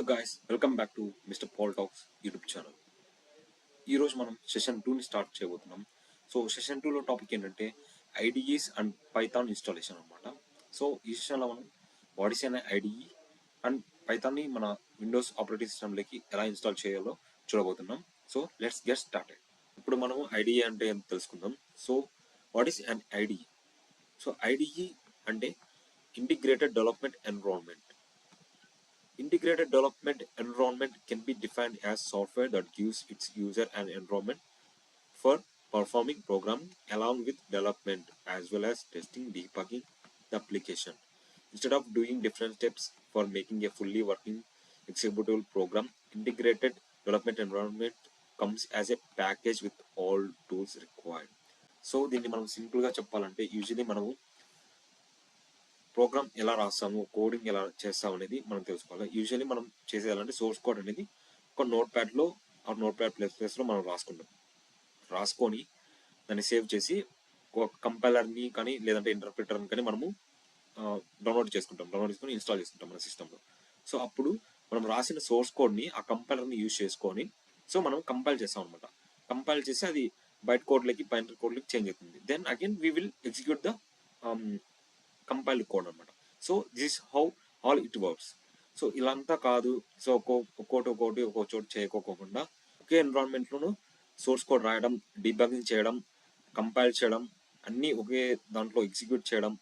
guys, welcome back to Mr. Paul Talks YouTube channel. ఈరోజు మనం session 2ని start చేయబోతున్నాం. సో సెషన్ 2లో టాపిక్ ఏంటంటే ఐడిఈస్ అండ్ పైథాన్ ఇన్స్టాలేషన్ అనమాట. సో ఈ సెషన్లో మనం వాట్ ఈస్ అనే ఐడిఈ అండ్ పైథాన్ని మన విండోస్ ఆపరేటింగ్ సిస్టమ్లోకి ఎలా ఇన్స్టాల్ చేయాలో చూడబోతున్నాం. So let's get started. ఇప్పుడు మనం ఐడిఈ అంటే ఏం తెలుసుకుందాం. So what is an IDE? So IDE అంటే integrated development environment. Integrated development environment can be defined as software that gives its user an environment for performing programming along with development as well as testing, debugging the application. Instead of doing different steps for making a fully working executable program, integrated development environment comes as a package with all tools required. So దీన్ని మనం సింపుల్గా చెప్పాలంటే usually మనము programme ఎలా రాస్తాము, coding ఎలా చేస్తాము అనేది మనం తెలుసుకోవాలి. యూజువల్లీ మనం చేసేయాలంటే సోర్స్ కోడ్ అనేది ఒక నోట్ ప్యాడ్లో ఆ నోట్ ప్యాడ్ ప్లేస్లో మనం రాసుకొని దాన్ని సేవ్ చేసి ఒక కంపైలర్ని కానీ లేదంటే ఇంటర్ప్రిటర్ని కానీ మనము డౌన్లోడ్ చేసుకొని ఇన్స్టాల్ చేసుకుంటాం మన సిస్టంలో. సో అప్పుడు మనం రాసిన సోర్స్ కోడ్ని ఆ కంపైలర్ని యూజ్ చేసుకొని సో మనం కంపైల్ చేస్తాం అనమాట. కంపైల్ చేసి అది బయట కోడ్లకి బైనరీ కోడ్లకి చేంజ్ అవుతుంది. Then again we will execute the compiled code అనమాట. So this how all it works. So ఇలాంతా కాదు, సో ఒక్కోటి ఒక్కో చోటు చేయకోకుండా ఒకే ఎన్విరాన్మెంట్లోనూ సోర్స్ కోడ్ రాయడం, డీబగింగ్ చేయడం, కంపైల్ చేయడం, అన్నీ ఒకే దాంట్లో ఎగ్జిక్యూట్ చేయడం,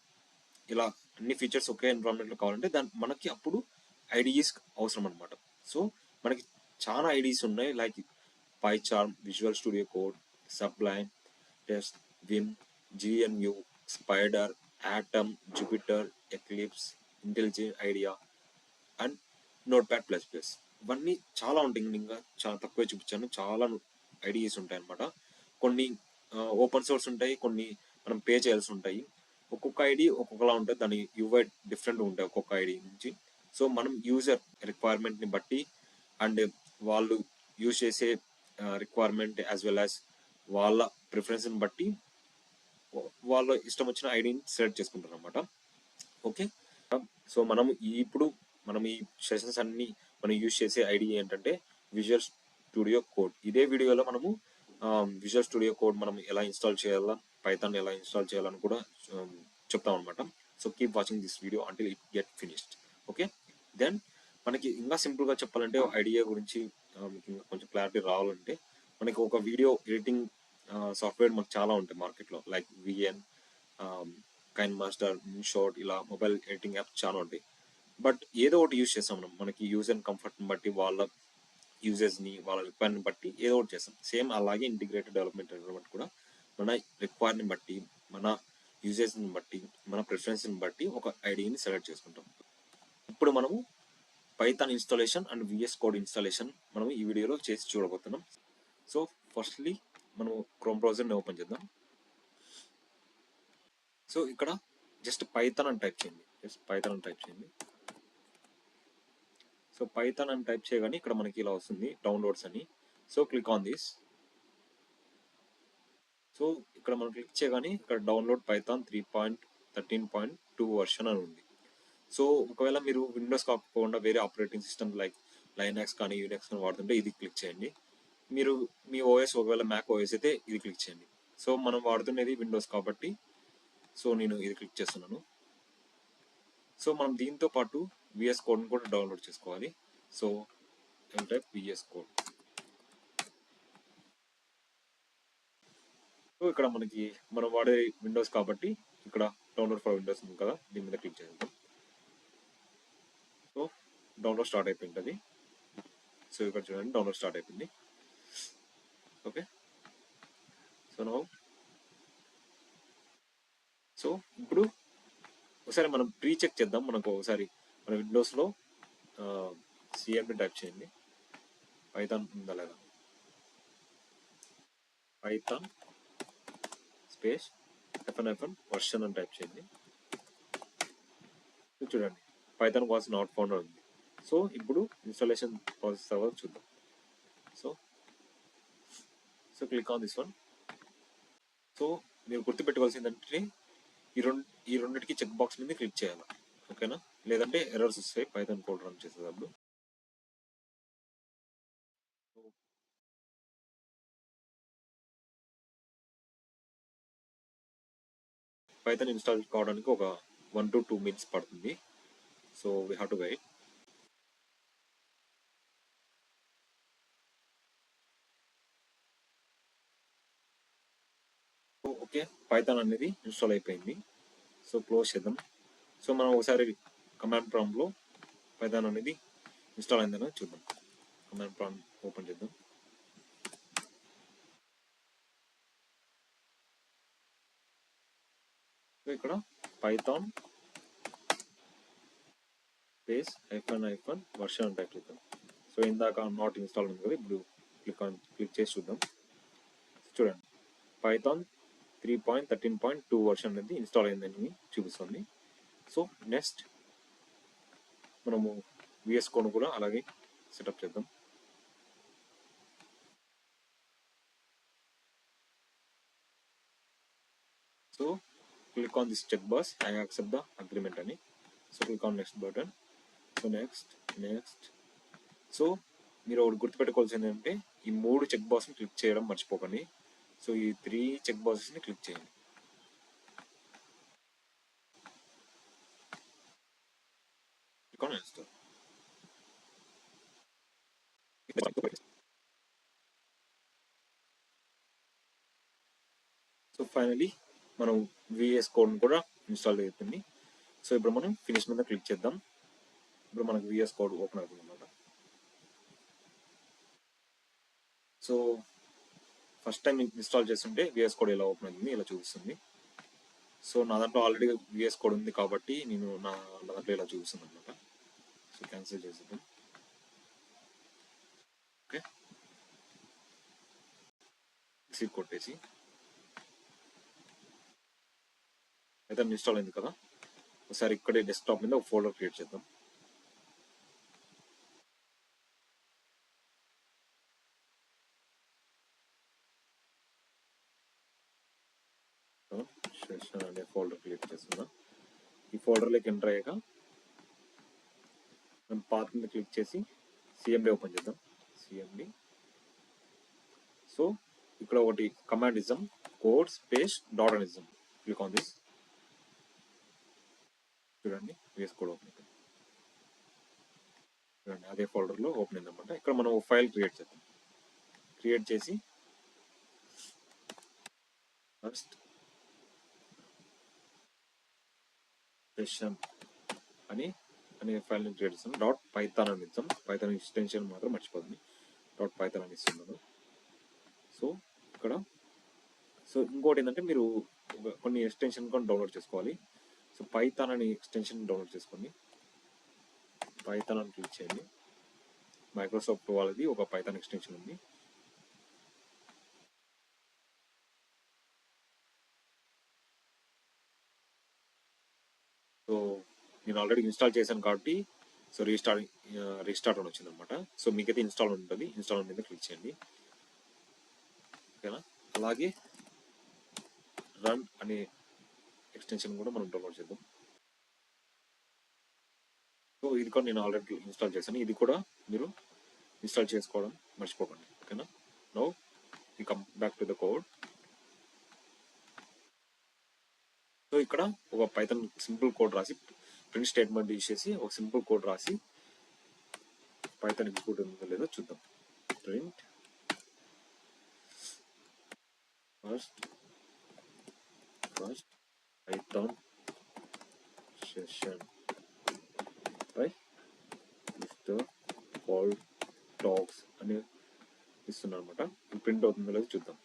ఇలా అన్ని ఫీచర్స్ ఒకే ఎన్విరాన్మెంట్లో కావాలంటే మనకి అప్పుడు ఐడిఈస్ అవసరం అనమాట. సో మనకి చాలా ఐడిఈస్ ఉన్నాయి, like PyCharm, Visual Studio code, Sublime, text, Vim, GNU, Spyder, Atom, Jupyter, Eclipse, intelligent idea and Notepad plus plus. ఇవన్నీ చాలా ఉంటాయి. ఇంకా చాలా తక్కువే చూపించాను. చాలా ఐడియాస్ ఉంటాయి అనమాట. కొన్ని ఓపెన్ సోర్స్ ఉంటాయి, కొన్ని మనం పే చేయాల్సి ఉంటాయి. ఒక్కొక్క ఐడి ఒక్కొక్కలా ఉంటుంది, దాని యూఐ డిఫరెంట్ ఉంటాయి ఒక్కొక్క ఐడి నుంచి. సో మనం యూజర్ రిక్వైర్మెంట్ని బట్టి అండ్ వాళ్ళు యూజ్ చేసే రిక్వైర్మెంట్ యాజ్ వెల్ యాజ్ వాళ్ళ ప్రిఫరెన్స్ని బట్టి వాళ్ళ ఇష్టం వచ్చిన ఐడిని సెలెక్ట్ చేసుకుంటారు అనమాట. ఓకే, సో మనం ఈ సెషన్స్ అన్ని మనం యూజ్ చేసే ఐడి ఏంటంటే విజువల్ స్టూడియో కోడ్. ఇదే వీడియోలో మనము విజువల్ స్టూడియో కోడ్ మనం ఎలా ఇన్స్టాల్ చేయాలా, పైథాన్ ఎలా ఇన్స్టాల్ చేయాలని కూడా చెప్తాం అనమాట. So keep watching this video until it get finished. Okay, then మనకి ఇంకా సింపుల్గా చెప్పాలంటే ఐడియా గురించి మీకు ఇంకా కొంచెం క్లారిటీ రావాలంటే మనకి ఒక వీడియో ఎడిటింగ్ సాఫ్ట్వేర్ మనకు చాలా ఉంటాయి మార్కెట్లో, like VN, kine master, InShot, ఇలా మొబైల్ ఎడిటింగ్ యాప్స్ చాలా ఉంటాయి. బట్ ఏదో ఒకటి యూజ్ చేస్తాం మనకి యూజర్ కంఫర్ట్ని బట్టి, వాళ్ళ యూజర్స్ని, వాళ్ళ రిక్వైర్ని బట్టి ఏదో ఒకటి చేస్తాం. సేమ్ అలాగే ఇంటిగ్రేటెడ్ డెవలప్మెంట్ ఎన్విరాన్మెంట్ కూడా మన రిక్వైర్ని బట్టి, మన యూజర్స్ని బట్టి, మన ప్రిఫరెన్స్ని బట్టి ఒక ఐడిని సెలెక్ట్ చేసుకుంటాం. ఇప్పుడు మనము Python installation and VS code installation మనం ఈ వీడియోలో చేసి చూడబోతున్నాం. సో ఫస్ట్లీ మనం క్రోమ్ బ్రౌజర్ని ఓపెన్ చేద్దాం. సో ఇక్కడ జస్ట్ పైథాన్ అని టైప్ చేయండి. సో పైథాన్ అని టైప్ చేయగానే ఇక్కడ మనకి ఇలా వస్తుంది డౌన్లోడ్స్ అని. So click on this. So ఇక్కడ మనం క్లిక్ చేయగానే ఇక్కడ డౌన్లోడ్ పైథాన్ 3.13.2 వర్షన్ అని ఉంది. సో ఒకవేళ మీరు విండోస్ కాకుండా వేరే ఆపరేటింగ్ సిస్టమ్ లైక్ లైనాక్స్ కానీ యూనిక్స్ కానీ వాడుతుంటే ఇది క్లిక్ చేయండి. మీరు మీ ఓఎస్ ఒకవేళ మ్యాక్ ఓఎస్ అయితే ఇది క్లిక్ చేయండి. సో మనం వాడుతున్నది విండోస్ కాబట్టి సో నేను ఇది క్లిక్ చేస్తున్నాను. సో మనం దీంతో పాటు VS కోడ్ని కూడా డౌన్లోడ్ చేసుకోవాలి. So type VS code. So ఇక్కడ మనం వాడే విండోస్ కాబట్టి ఇక్కడ డౌన్లోడ్ ఫర్ విండోస్ ఉంది కదా, దీని మీద క్లిక్ చేద్దాం. సో డౌన్లోడ్ స్టార్ట్ అయిపోయింది. సో ఇక్కడ చూడండి డౌన్లోడ్ స్టార్ట్ అయిపోయింది. ఓకే, సో ఇప్పుడు ఒకసారి మనం ప్రీ చెక్ చేద్దాం. మనకు ఒకసారి మన విండోస్లో CMD టైప్ చేయండి, పైథాన్ ఉందా లేదా, పైథాన్ స్పేస్ FN వర్షన్ అని టైప్ చేయండి. చూడండి పైథాన్ వాజ్ నాట్ ఫౌండ్ ఉంది. సో ఇప్పుడు ఇన్స్టాలేషన్ ప్రాసెస్ తర్వాత చూద్దాం. So click on this one. So మీరు గుర్తుపెట్టుకోవాల్సిందంటే ఈ రెండింటికి చెక్ బాక్స్ మీద క్లిక్ చేయాలి. ఓకేనా, లేదంటే ఎర్రర్స్ వస్తాయి పైథాన్ కోడ్ రన్ చేసేటప్పుడు. పైథాన్ ఇన్స్టాల్ కావడానికి ఒక 1 to 2 minutes పడుతుంది. So we have to wait. Okay, python అనేది ఇన్స్టాల్ అయిపోయింది. సో క్లోజ్ చేద్దాం. సో మనం ఒకసారి కమాండ్ ప్రాంప్ట్లో పైథాన్ అనేది ఇన్స్టాల్ అయిందని చూద్దాం. కమాండ్ ప్రాంప్ట్ ఓపెన్ చేద్దాం. సో ఇక్కడ పైథాన్ స్పేస్ --- వర్షన్ టైప్ చేద్దాం. సో ఇందాక నాట్ ఇన్స్టాల్ ఉంది కదా, ఇప్పుడు క్లిక్ చేసి చూద్దాం. చూడండి, పైథాన్ 3.13.2 వర్షన్ అనేది ఇన్స్టాల్ అయిందని చూపిస్తుంది. సో నెక్స్ట్ మనము VS కోడ్ కూడా అలాగే సెటప్ చేద్దాం. So click on this check box, I accept the agreement అని. So click on next button. So next. So మీరు ఒకటి గుర్తుపెట్టుకోవాల్సింది ఏంటంటే, ఈ 3 చెక్ బాక్స్ని క్లిక్ చేయడం మర్చిపోకండి. సో ఈ 3 చెక్ బాక్సెస్ని క్లిక్ చేయండి. Click on install. So finally మనం VS కోడ్ కూడా ఇన్స్టాల్ అవుతుంది. సో ఇప్పుడు మనం ఫినిష్ మీద క్లిక్ చేద్దాం. ఇప్పుడు మనకు VS కోడ్ ఓపెన్ అవుతుంది అన్నమాట. సో ఫస్ట్ టైం ఇన్స్టాల్ చేస్తుంటే VS కోడ్ ఎలా ఓపెన్ అవుతుంది ఇలా చూపిస్తుంది. సో నా దాంట్లో ఆల్రెడీ VS కోడ్ ఉంది కాబట్టి నేను నా దాంట్లో ఇలా చూపిస్తుంది అనమాట. సో క్యాన్సిల్ చేసేద్దాం. ఓకే, ఎగ్జిట్ కొట్టేసి అయితే ఇన్స్టాల్ అయింది కదా, ఒకసారి ఇక్కడే డెస్క్టాప్ మీద ఒక ఫోల్డర్ క్రియేట్ చేద్దాం. సెషన్ అనే ఫోల్డర్ క్రియేట్ చేస్తున్నాం. ఈ ఫోల్డర్లోకి ఎంటర్ అయ్యాక మనం పాత్ మీద క్లిక్ చేసి CMD ఓపెన్ చేద్దాం. CMD. సో ఇక్కడ ఒకటి కమాండ్ ఇద్దాం, కోడ్ స్పేస్ డాట్ అని ఇద్దాం. Click on this. చూడండి, VS కోడ్ ఓపెన్ అవుతుంది. చూడండి, అదే ఫోల్డర్లో ఓపెన్ అయిందన్నమాట. ఇక్కడ మనం ఒక ఫైల్ క్రియేట్ చేద్దాం. క్రియేట్ చేసి ఫస్ట్ సెషన్ అనే ఫైల్ని క్రియేట్ చేస్తాం. .python అని ఇద్దాం. పైథాన్ ఎక్స్టెన్షన్ మాత్రం మర్చిపోతుంది. .python అని ఇస్తున్నాను. సో ఇక్కడ ఇంకోటి ఏంటంటే, మీరు కొన్ని ఎక్స్టెన్షన్ కూడా డౌన్లోడ్ చేసుకోవాలి. సో పైథాన్ అనే ఎక్స్టెన్షన్ డౌన్లోడ్ చేసుకోండి. పైథాన్ అని క్లిక్ చేయండి. మైక్రోసాఫ్ట్ వాళ్ళది ఒక పైథాన్ ఎక్స్టెన్షన్ ఉంది. సో నేను ఆల్రెడీ ఇన్స్టాల్ చేశాను కాబట్టి సో రీస్టార్ట్ అని వచ్చింది అనమాట. సో మీకైతే ఇన్స్టాల్ ఉంటుంది. ఇన్స్టాల్ మీద క్లిక్ చేయండి. ఓకేనా, అలాగే రన్ అనే ఎక్స్టెన్షన్ కూడా మనం డౌన్లోడ్ చేద్దాం. సో ఇది కూడా నేను ఆల్రెడీ ఇన్స్టాల్ చేశాను. ఇది కూడా మీరు ఇన్స్టాల్ చేసుకోవడం మర్చిపోకండి. ఓకేనా, now we come back to the code. So ఇక్కడ ఒక పైథాన్ సింపుల్ కోడ్ రాసి ప్రింట్ స్టేట్మెంట్ యూజ్ చేసి ఒక సింపుల్ కోడ్ రాసి పైథాన్ ఎగ్జిక్యూట్ ఉందో లేదో చూద్దాం. Print first python session by mister Paul talks అని ఇస్తున్నాను అనమాట. ప్రింట్ అవుతుందో లేదో చూద్దాం.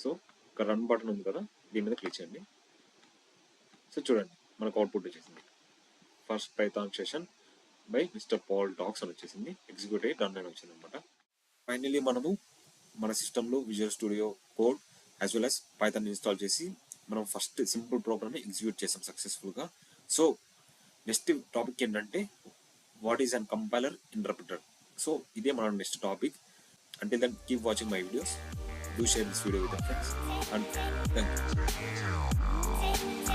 సో ఇక్కడ రన్ బటన్ ఉంది కదా, దీని మీద క్లిక్ చేయండి. సో చూడండి, మనకు అవుట్పుట్ వచ్చేసింది. First python session by mister Paul talks అని వచ్చేసింది. ఎగ్జిక్యూట్ అయ్యి రన్ అని వచ్చింది అనమాట. ఫైనలీ మనము మన సిస్టంలో visual Studio code as well as Python install చేసి మనం ఫస్ట్ సింపుల్ ప్రోగ్రామ్ని ఎగ్జిక్యూట్ చేసాం సక్సెస్ఫుల్గా. సో నెక్స్ట్ టాపిక్ ఏంటంటే, what is an compiler interpreter. So ఇదే మన next topic. Until then, keep watching my videos. Do share this video with your friends. And thank you.